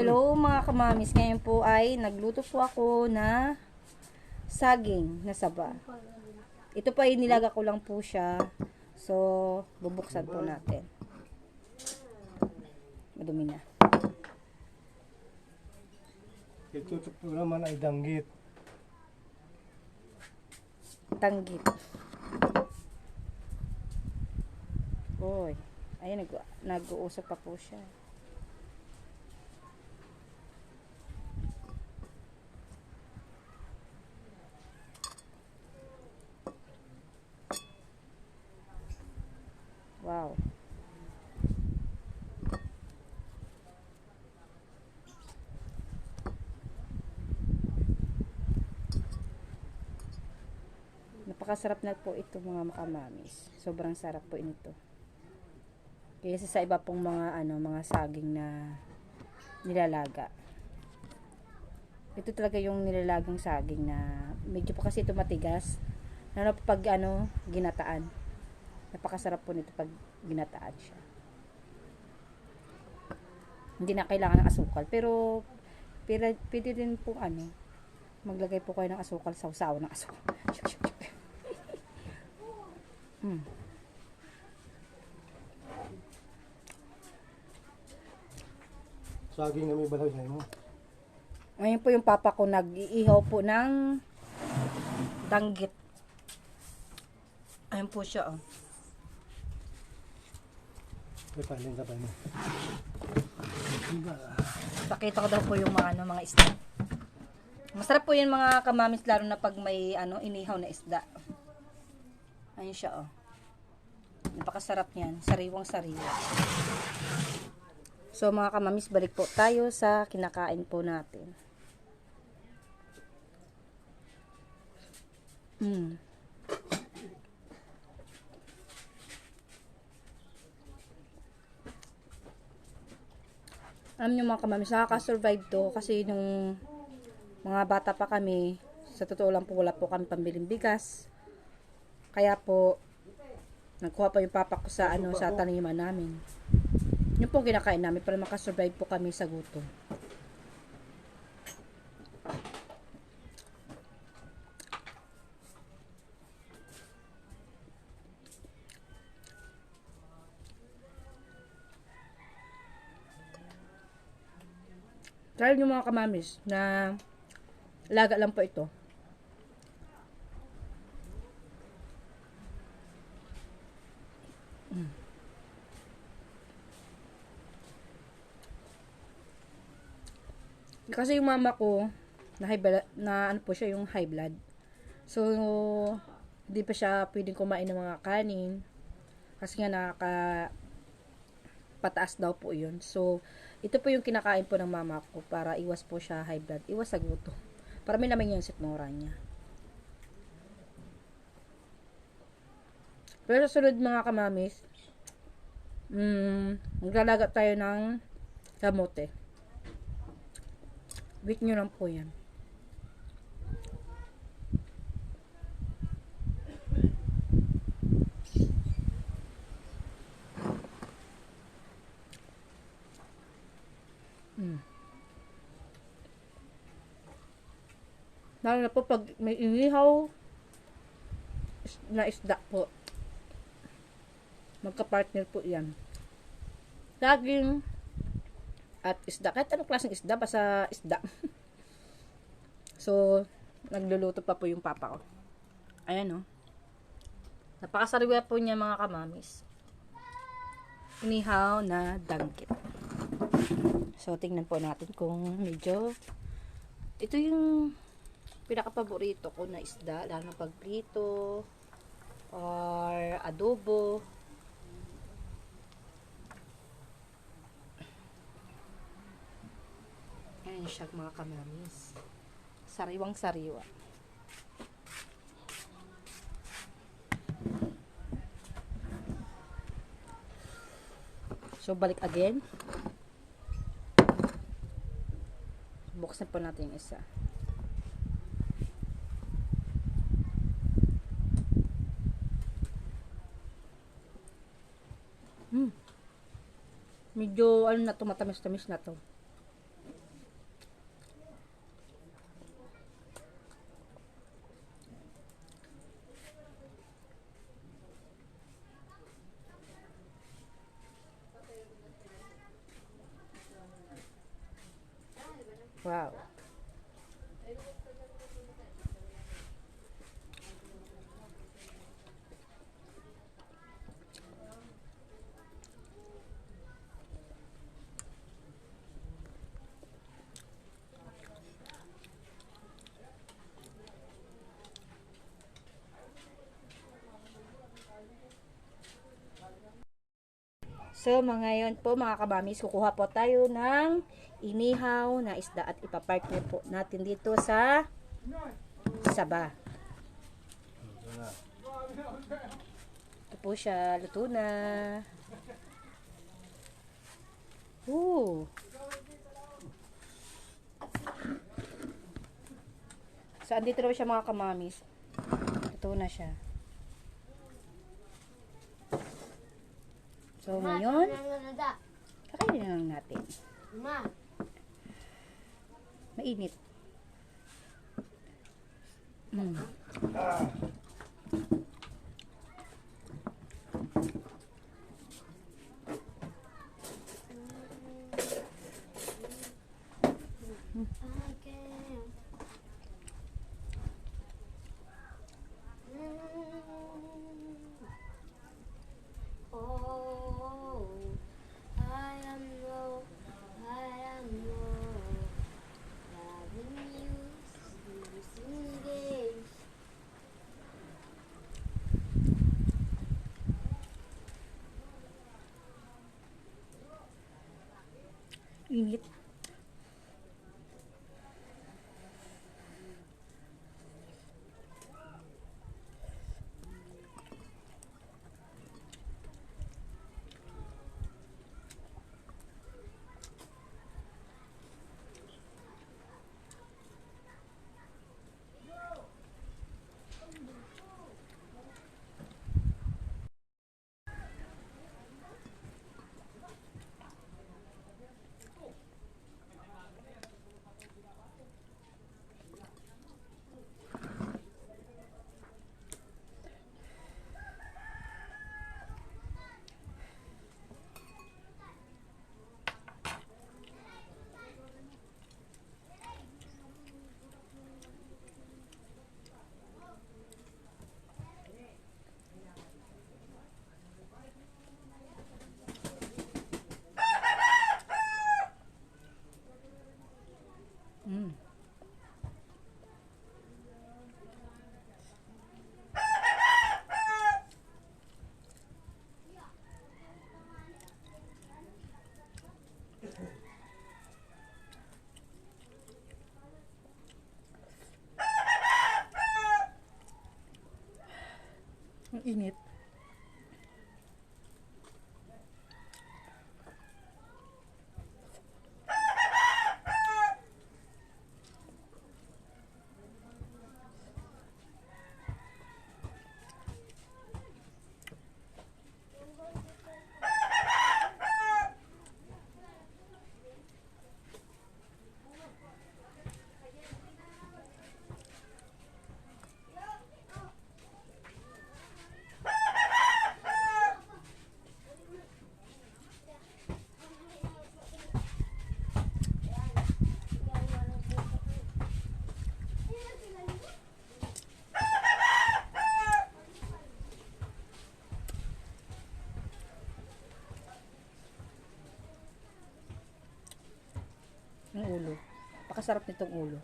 Hello mga kamamis, ngayon po ay nagluto po ako na saging na saba. Ito pa nilaga ko lang po siya. So, bubuksan po natin. Madumi na. Ito po naman ay danggit. Tanggit. Oy, ayun nag-uusap pa po siya. Wow. Napakasarap na po ito mga makamamis. Sobrang sarap po ito. Kaysa sa iba pong mga saging na nilalaga. Ito talaga yung nilalagang saging na medyo pa kasi ito matigas. Lalo pag ginataan. Napakasarap po nito pag ginataan siya. Hindi na kailangan ng asukal. Pero pwede din po maglagay po kayo ng asukal, sausaw ng asukal. Saging na may balay mo. Ngayon po yung papa ko nag-iihaw po ng danggit. Ayun po siya, oh. May paling sabay mo. Pakita ko daw po yung mga isda. Masarap po yan mga kamamis, lalo na pag may inihaw na isda. Ayun siya, oh. Napakasarap niyan. Sariwang sariwa. So mga kamamis, balik po tayo sa kinakain po natin. Alam nyo mga kamamis, nakaka-survive to kasi nung mga bata pa kami, sa totoo lang po wala po kami pambiling bigas. Kaya po nagkuha pa yung papa ko sa sa taniman namin. Yun po kinakain namin para makasurvive po kami sa gutom. Try nyo mga kamamis na laga lang po ito. Kasi yung mama ko na high blood, po siya, yung high blood. So hindi pa siya pwedeng kumain ng mga kanin kasi nga pataas daw po yun. So ito po yung kinakain po ng mama ko para iwas po siya high blood, iwas sa gutom. Para may naman yung sikmura niya. Pero sa sunod mga kamamis, maglalaga tayo ng kamote. Wait nyo lang po yan. Lalo na po pag may inihaw na isda po. Magka-partner po yan. Saging at isda. Kahit anong klaseng isda, basta isda. So, nagluluto pa po yung papa ko. Ayan, oh. Napakasariwa po niya mga kamamis. Inihaw na danggit. So, tingnan po natin kung medyo ito yung pinaka-paborito ko na isda, lalo na pag prito or adobo. Ayan siya mga kamamis. Sariwang sariwa. So, balik again. Buksan po natin yung isa. Medyo na to, matamis-tamis na to. Wow. So, mga ngayon po mga kabamis, kukuha po tayo ng inihaw na isda at ipapartner po natin dito sa saba. Ito po siya, luto na. Ooh. So, andito na siya mga kamamis. Luto na siya. So, ngayon, kakainin na lang natin. Mainit. Init. Ang init. Ang ulo. Pakasarap nitong ulo.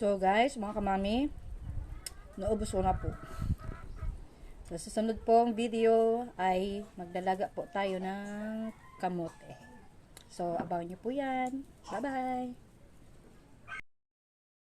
So guys, mga kamami, naubos ko na po. So, sa sunod pong video ay magdalaga po tayo ng kamote. So, abangan nyo po yan. Bye-bye!